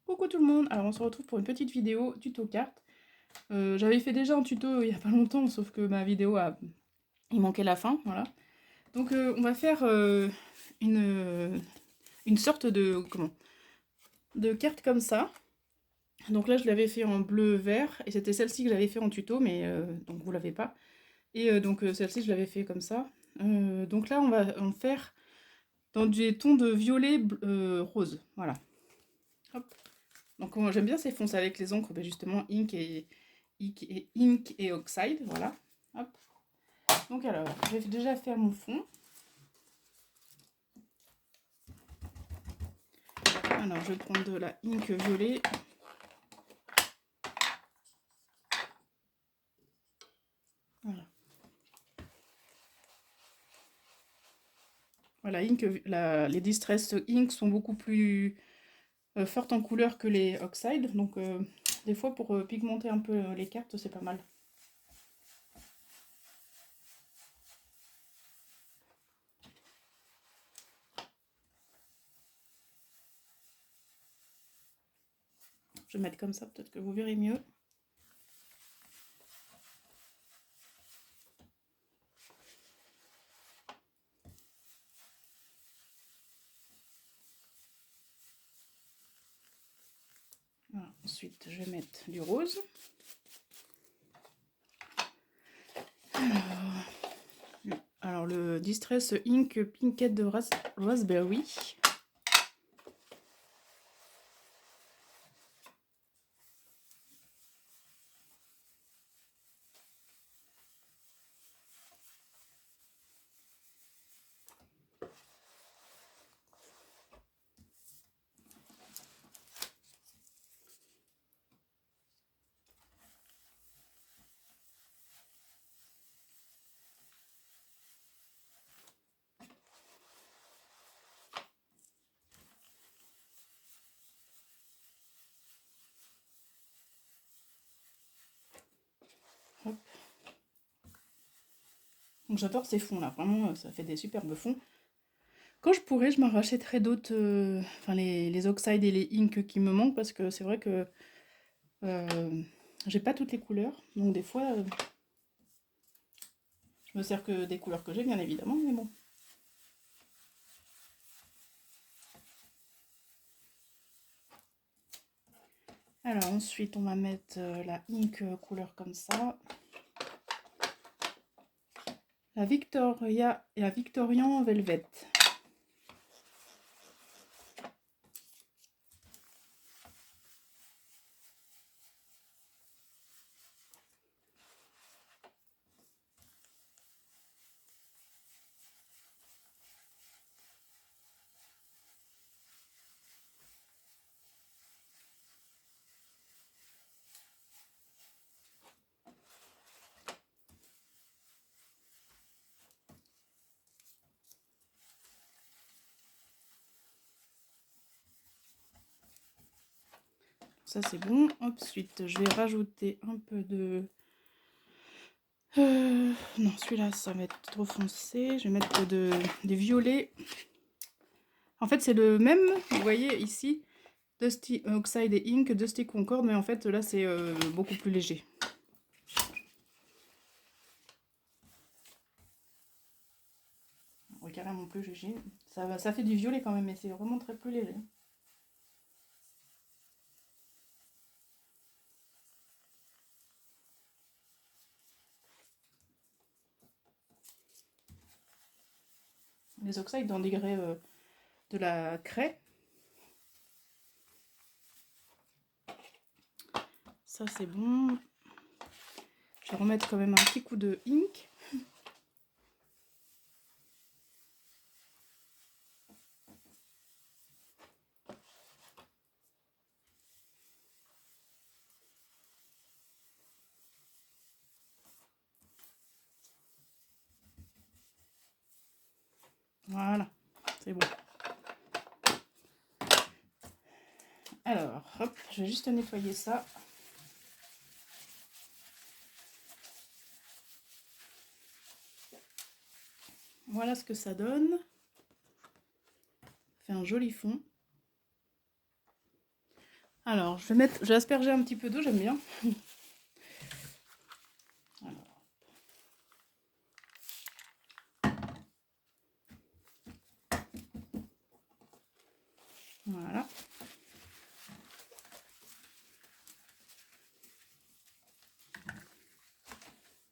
Coucou tout le monde, alors on se retrouve pour une petite vidéo tuto cartes. J'avais fait déjà un tuto il y a pas longtemps, sauf que ma vidéo il manquait la fin, voilà. Donc on va faire une sorte de, de carte comme ça. Donc là je l'avais fait en bleu-vert, et c'était celle-ci que j'avais fait en tuto, mais donc vous l'avez pas. Et donc celle-ci je l'avais fait comme ça. Donc là on va en faire dans des tons de violet rose, voilà. Hop. Donc j'aime bien ces fonces avec les encres, justement Ink et Oxide, voilà. Hop. Donc alors, je vais déjà faire mon fond. Alors je vais prendre de la Ink violet. Voilà. Voilà, les Distress Ink sont beaucoup plus fortes en couleur que les Oxide, donc des fois pour pigmenter un peu les cartes, c'est pas mal. Je vais mettre comme ça, peut-être que vous verrez mieux. Voilà. Ensuite, je vais mettre du rose. Alors le Distress Ink Pinkette de Raspberry. Hop. Donc j'adore ces fonds là, vraiment ça fait des superbes fonds. Quand je pourrais, je m'en rachèterais d'autres, enfin les Oxide et les Ink qui me manquent, parce que c'est vrai que j'ai pas toutes les couleurs, donc des fois je me sers que des couleurs que j'ai bien évidemment, mais bon. Alors ensuite on va mettre la Ink couleur comme ça. La Victoria et la Victorian Velvet. Ça c'est bon. Ensuite je vais rajouter un peu de... non, celui-là ça va être trop foncé. Je vais mettre des violets. En fait c'est le même, vous voyez ici, Dusty Oxide et Ink, Dusty Concorde, mais en fait là c'est beaucoup plus léger. Carrément plus léger. Ça fait du violet quand même, mais c'est vraiment très plus léger. Les Oxide dans des grès de la craie. Ça c'est bon. Je vais remettre quand même un petit coup de Ink. Voilà, c'est bon. Alors, hop, je vais juste nettoyer ça. Voilà ce que ça donne. Ça fait un joli fond. Alors, je vais asperger un petit peu d'eau, j'aime bien. Alors. Voilà.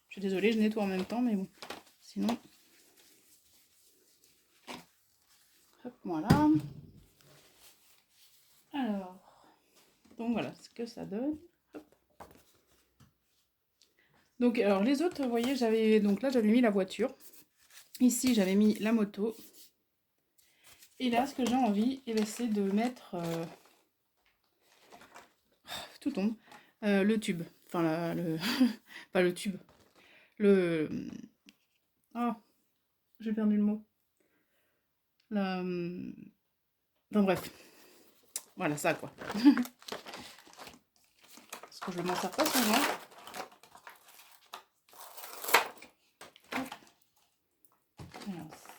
Je suis désolée, je nettoie en même temps, mais bon. Sinon... Hop, voilà. Alors... Donc voilà ce que ça donne. Hop. Donc alors les autres, vous voyez, j'avais mis la voiture. Ici, j'avais mis la moto. Et là, ce que j'ai envie, c'est de mettre... tout tombe. Le tube. Enfin, pas le tube. Le... Oh, j'ai perdu le mot. Enfin bref. Voilà, ça quoi. Parce que je m'en sers pas souvent.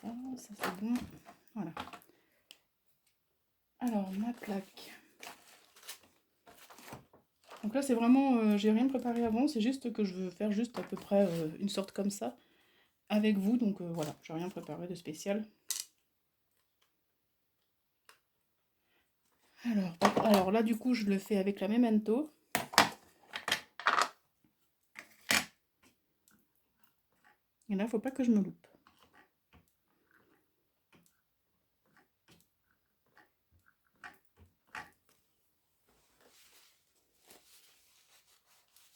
Alors ça c'est bon. Voilà. Alors, ma plaque. Donc là, c'est vraiment... j'ai rien préparé avant, c'est juste que je veux faire juste à peu près une sorte comme ça avec vous. Donc voilà, j'ai rien préparé de spécial. Alors là, du coup, je le fais avec la Memento. Et là, faut pas que je me loupe.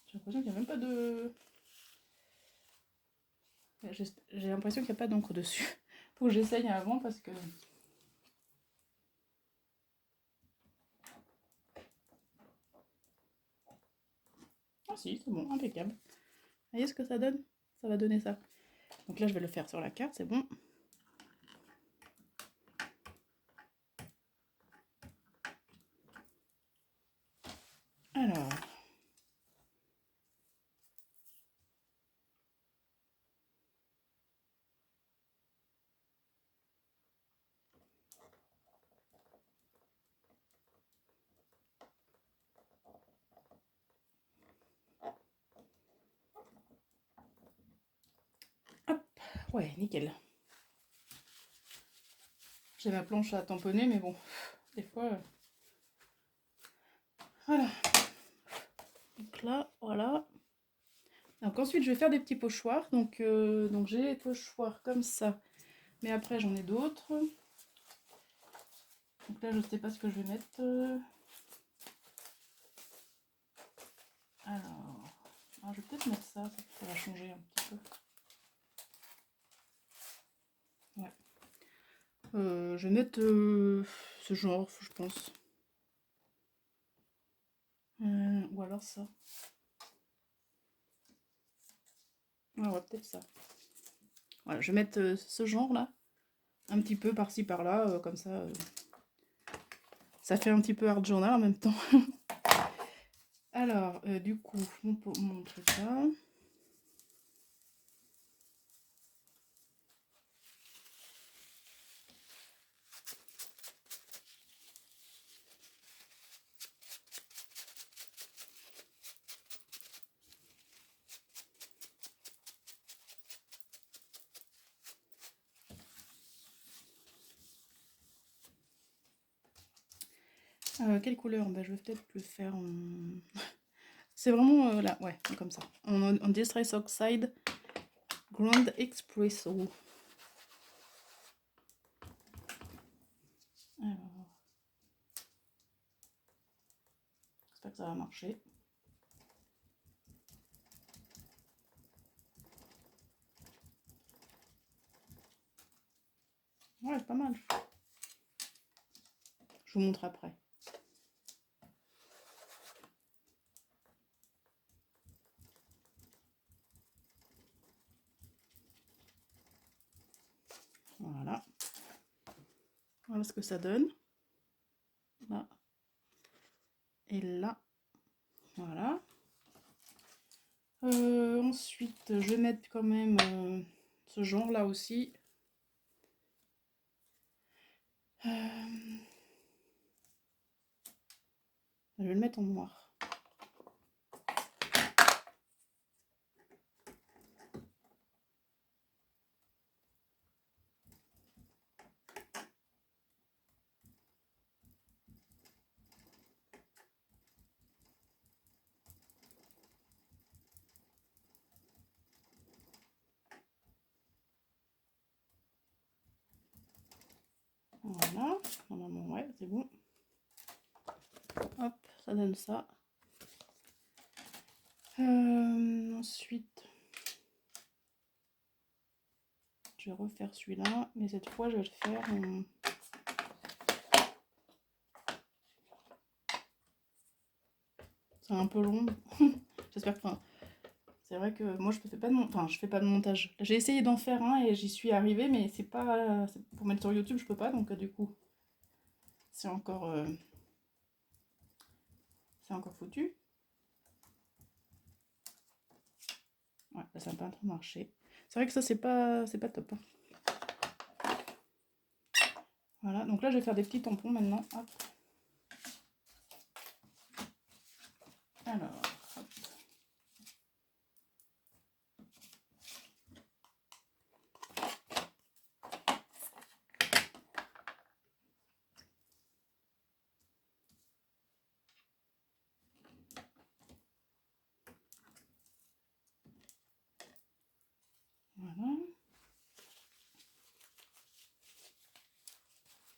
J'ai l'impression qu'il n'y a même pas de... J'ai l'impression qu'il n'y a pas d'encre dessus. Faut que j'essaye avant parce que... Ah si, c'est bon, impeccable. Vous voyez ce que ça donne? Ça va donner ça. Donc là, je vais le faire sur la carte, c'est bon. Alors... Hop, ouais, nickel. J'ai ma planche à tamponner, mais bon, des fois... Voilà. Donc là, voilà. Donc ensuite, je vais faire des petits pochoirs. Donc j'ai les pochoirs comme ça. Mais après, j'en ai d'autres. Donc là, je sais pas ce que je vais mettre. Alors, je vais peut-être mettre ça va changer un petit peu. Ouais. Je vais mettre ce genre, je pense. Ou alors ça. Ouais, peut-être ça. Voilà, je vais mettre ce genre-là. Un petit peu par-ci, par-là, comme ça. Ça fait un petit peu art journal en même temps. Alors, du coup, mon truc là. Quelle couleur? Bah, je vais peut-être le faire en... C'est vraiment là, ouais, comme ça. En Distress Oxide Grand Espresso. Alors, j'espère que ça va marcher. Ouais, c'est pas mal. Je vous montre après. Voilà. Voilà ce que ça donne. Là. Et là. Voilà. Ensuite, je vais mettre quand même ce genre-là aussi. Je vais le mettre en noir. Voilà, normalement, ouais, c'est bon. Hop, ça donne ça. Ensuite, je vais refaire celui-là, mais cette fois, je vais le faire en... C'est un peu long. J'espère que... c'est vrai que moi, je fais pas de montage. J'ai essayé d'en faire un et j'y suis arrivée, mais c'est pas... pour mettre sur YouTube, je peux pas, donc du coup, c'est encore foutu. Ouais, là, ça n'a pas trop marché. C'est vrai que ça, c'est pas top. Hein. Voilà, donc là, je vais faire des petits tampons maintenant. Hop. Alors, hop. Voilà.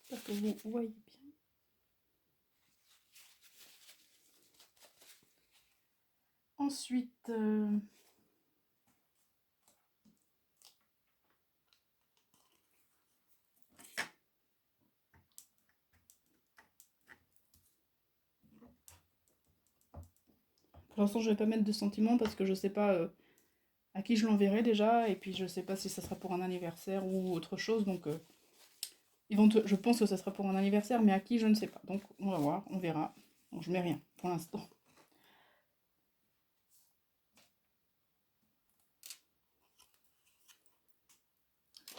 J'espère que vous voyez bien. Ensuite, pour l'instant, je vais pas mettre de sentiments parce que je sais pas à qui je l'enverrai déjà, et puis je sais pas si ça sera pour un anniversaire ou autre chose, donc je pense que ça sera pour un anniversaire, mais à qui je ne sais pas. Donc on va voir, on verra. Donc je mets rien pour l'instant.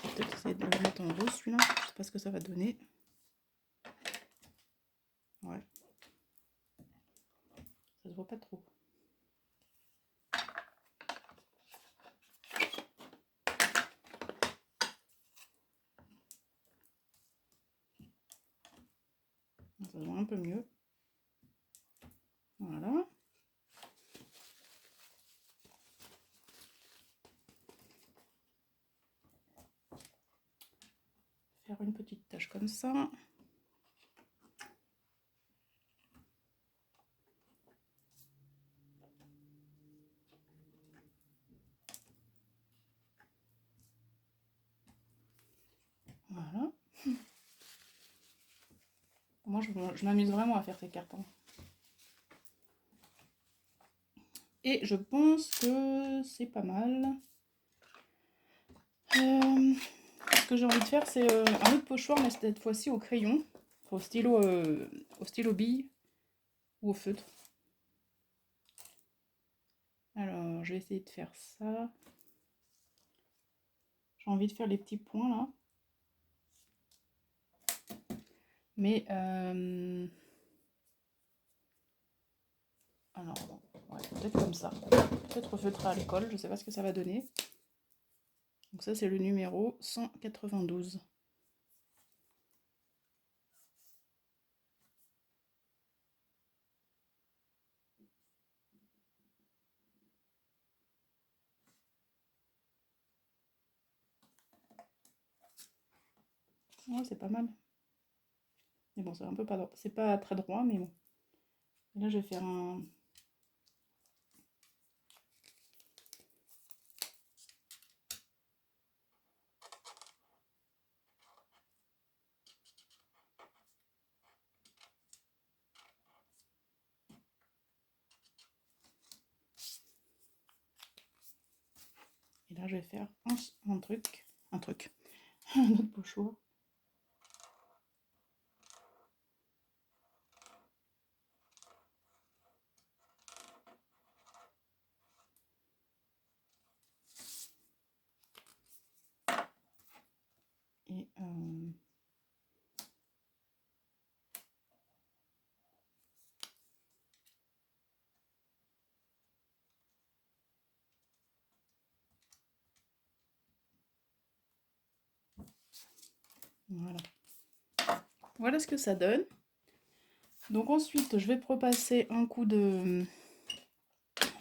Je vais peut-être essayer de le mettre en rose celui-là, je sais pas ce que ça va donner. Ouais. Ça se voit pas trop. Ça se voit un peu mieux. Voilà. Faire une petite tache comme ça. Voilà. Moi, je m'amuse vraiment à faire ces cartes. Hein. Et je pense que c'est pas mal. Ce que j'ai envie de faire, c'est un autre pochoir, mais cette fois-ci au crayon, au stylo bille ou au feutre. Alors, je vais essayer de faire ça. J'ai envie de faire les petits points là. Mais alors, ouais, peut-être comme ça. Peut-être feutre à l'école, je sais pas ce que ça va donner. Donc ça, c'est le numéro 192. Ouais, c'est pas mal. Mais bon, c'est un peu pas... C'est pas très droit, mais bon. Et là, je vais faire un... Et là, je vais faire un truc, un autre pochoir. Et Voilà. Voilà ce que ça donne. Donc ensuite, je vais repasser un coup de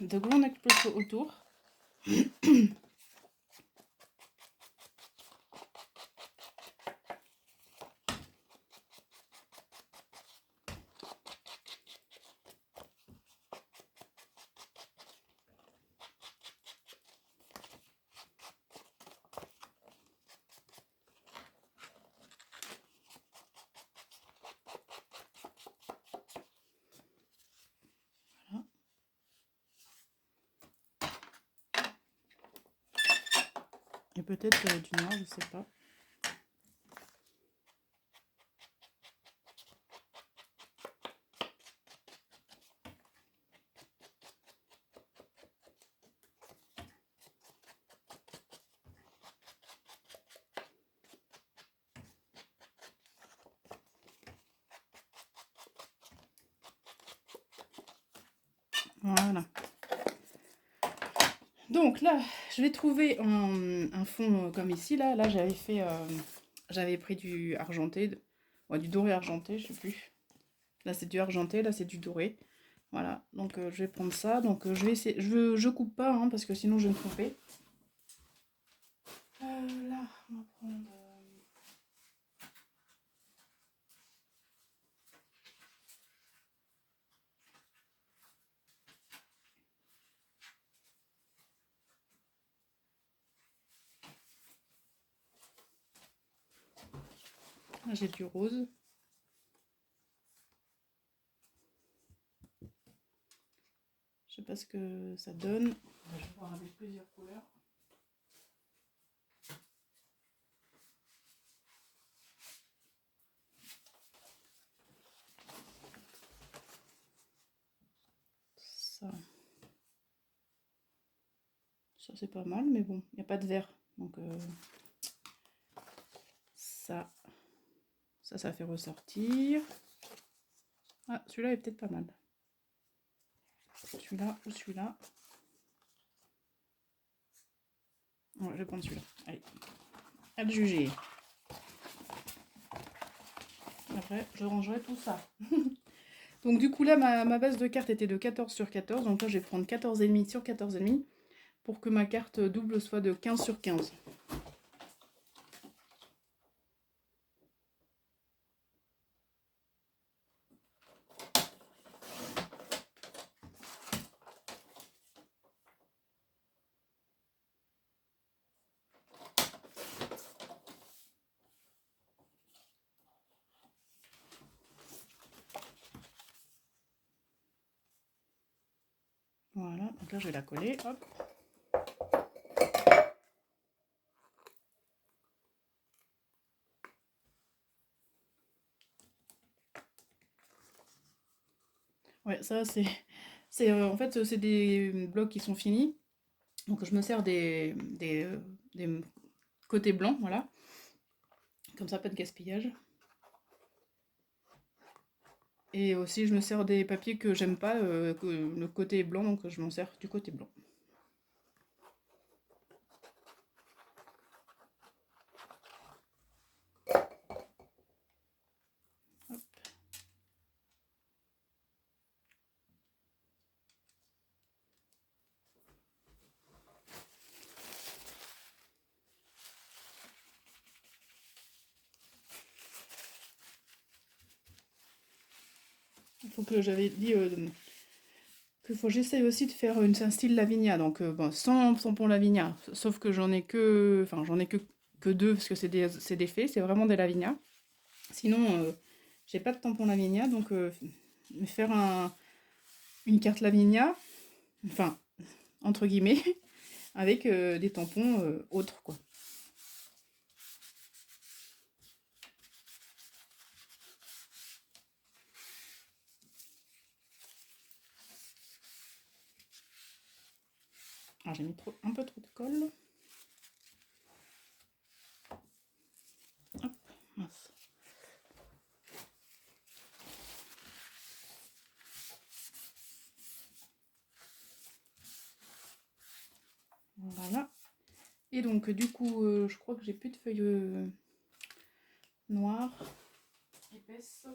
Glow Neck Plus autour. Voilà. Et peut-être du noir, je sais pas. Voilà. Donc là, je vais trouver un fond comme ici. Là j'avais fait, j'avais pris du argenté, ouais, du doré argenté, je sais plus. Là c'est du argenté, là c'est du doré. Voilà, donc je vais prendre ça. Donc je vais essayer, je coupe pas hein, parce que sinon je vais me tromper. Là, on va prendre. Là j'ai du rose. Je sais pas ce que ça donne. Je vais voir avec plusieurs couleurs. Ça, ça c'est pas mal, mais bon, il n'y a pas de vert. Donc ça fait ressortir. Ah, celui-là est peut-être pas mal. Celui-là ou celui-là. Ouais, je vais prendre celui-là. Allez, à le juger. Après, je rangerai tout ça. Donc du coup là, ma base de cartes était de 14 sur 14. Donc là, je vais prendre 14,5 sur 14,5 pour que ma carte double soit de 15 sur 15. Voilà, donc là, je vais la coller. Hop. Ouais, ça c'est en fait c'est des blocs qui sont finis. Donc je me sers des côtés blancs, voilà. Comme ça, pas de gaspillage. Et aussi, je me sers des papiers que j'aime pas, que le côté est blanc, donc je m'en sers du côté blanc. Hop. Il faut que j'avais dit qu'il faut que j'essaye aussi de faire un style Lavinia, donc bon, sans tampon Lavinia, sauf que j'en ai que, enfin j'en ai que deux parce que c'est des fées, c'est vraiment des Lavinia. Sinon, j'ai pas de tampon Lavinia, donc faire une carte Lavinia, enfin entre guillemets, avec des tampons autres quoi. Alors j'ai mis un peu trop de colle. Hop, mince. Voilà. Et donc du coup, je crois que j'ai plus de feuilles noire, épaisse.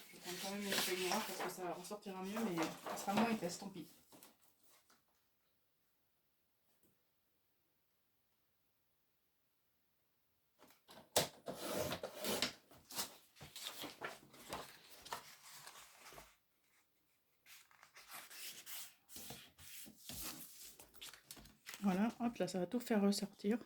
Je vais prendre quand même une feuille noire parce que ça ressortira mieux, mais ça sera moins épaisse, tant pis. Voilà, hop là, ça va tout faire ressortir.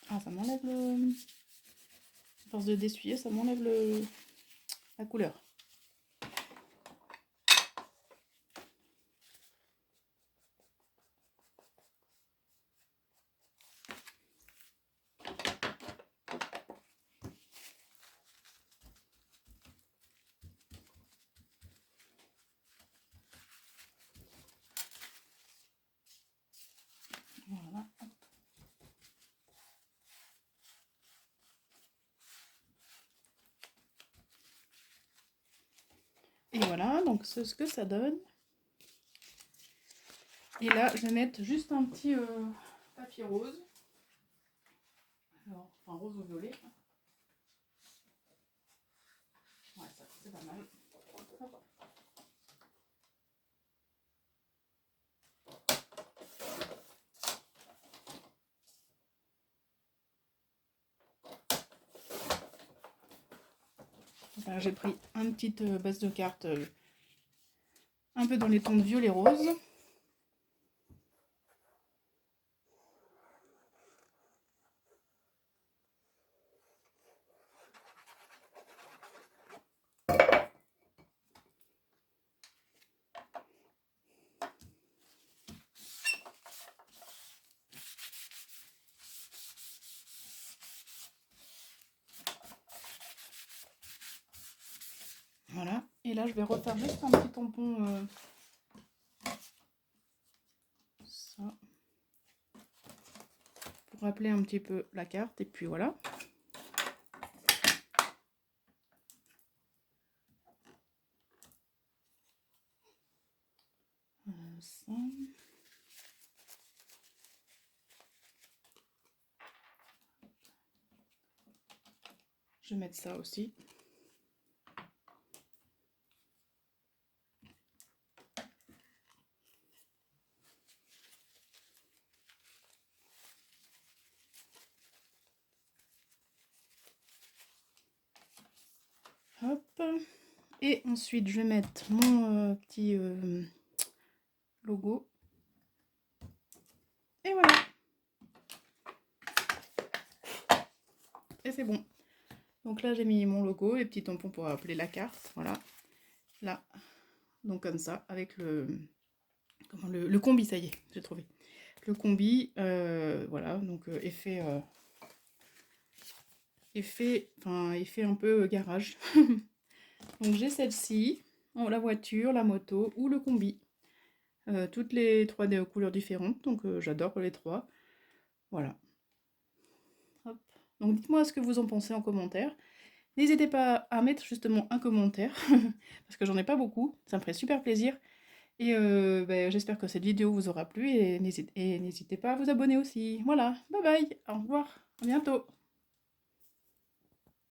Ah, ça m'enlève le... À force de d'essuyer, ça m'enlève la couleur. Voilà. Et voilà, donc c'est ce que ça donne. Et là, je vais mettre juste un petit papier rose. Alors, enfin rose ou violet. Ouais, ça c'est pas mal. Hop. Voilà, j'ai pris une petite base de cartes un peu dans les tons de violet rose. Voilà, et là je vais refaire juste un petit tampon, ça, pour rappeler un petit peu la carte, et puis voilà. Ça. Je vais mettre ça aussi. Hop. Et ensuite, je vais mettre mon petit logo. Et voilà. Et c'est bon. Donc là, j'ai mis mon logo et petit tampon pour appeler la carte. Voilà. Là. Donc comme ça, avec le combi, ça y est, j'ai trouvé. Le combi, voilà, donc effet un peu garage. Donc j'ai celle-ci, la voiture, la moto ou le combi. Toutes les trois couleurs différentes, donc j'adore les trois. Voilà. Hop. Donc dites-moi ce que vous en pensez en commentaire. N'hésitez pas à mettre justement un commentaire, parce que j'en ai pas beaucoup, ça me ferait super plaisir. Et j'espère que cette vidéo vous aura plu et n'hésitez pas à vous abonner aussi. Voilà, bye bye, au revoir, à bientôt.